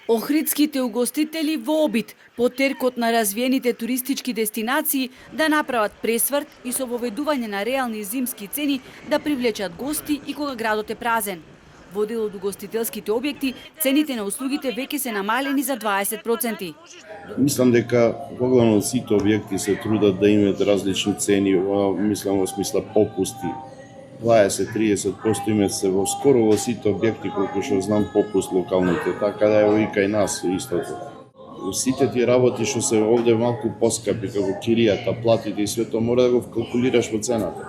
Охридските угостители во обид по теркот на развиените туристички дестинации да направат пресврт и со воведување на реални зимски цени да привлечат гости и кога градот е празен. Во дел од угостителските објекти цените на услугите веќе се намалени за 20%. Мислам дека погледно сите објекти се трудат да имаат различни цени, мислам во смисла попусти. 20-30% имат се во скоро во сите објекти, колку што знам, попуст локалните, така да е и кај нас истото. Сите ти работи што се овде малку поскапи, како киријата, платите и све тоа мора да го вкалкулираш во цената.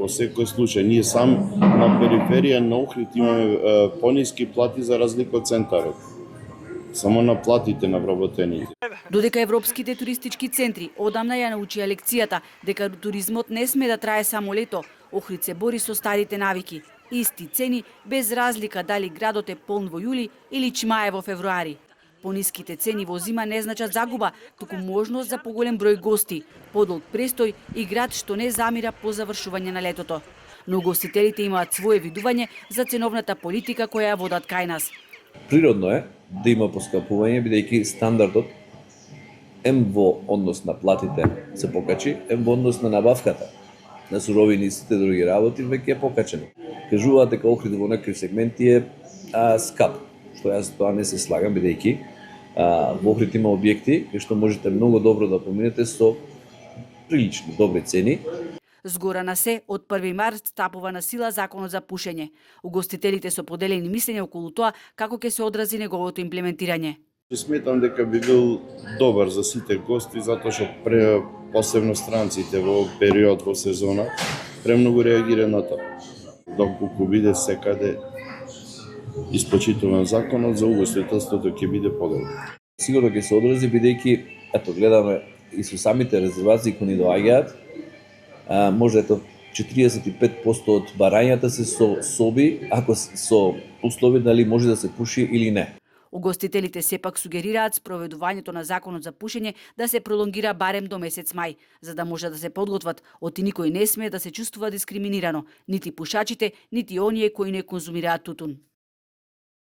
Во секој случај, ние сам на периферија на Охрид имаме пониски плати за разлика од центарот. Само на платите на вработените. Додека европските туристички центри одамна ја научија лекцијата дека туризмот не сме да трае само лето, Охрид се бори со старите навики. Исти цени без разлика дали градот е полн во јули или чимае во февруари. Пониските цени во зима не значат загуба, туку можност за поголем број гости, подолг престој и град што не замира по завршување на летото. Но гостителите имаат свое видување за ценовната политика која ја водат кај нас. Природно е да има поскапување, бидејќи стандардот во однос на платите се покачи, во однос на набавката на суровини и сите други работи веќе е покачено. Кажуваат дека Охрид во некои сегменти е скап, што јас тоа не се слагам, бидејќи во Охрид има објекти кај што можете многу добро да поминете со прилични добри цени. Згора на се, од 1 март стапува на сила законот за пушење. Угостителите со поделени мислења околу тоа како ќе се одрази неговото имплементирање. Сметам дека би бил добар за сите гости, затоа што посебно странците во период во сезона премногу реагира на тоа. Доколку биде секаде испочитуван законот за угостителството ќе биде подобро. Сигурно ќе се одрази бидејќи ето гледаме и со самите резервации кои ни доаѓаат, може ето 45% од барањата се со соби, ако со услови дали може да се пуши или не. Угостителите сепак сугерираат спроведувањето на законот за пушење да се пролонгира барем до месец мај, за да може да се подготват, оти никој не смее да се чувствува дискриминирано, нити пушачите, нити оние кои не конзумираат тутун.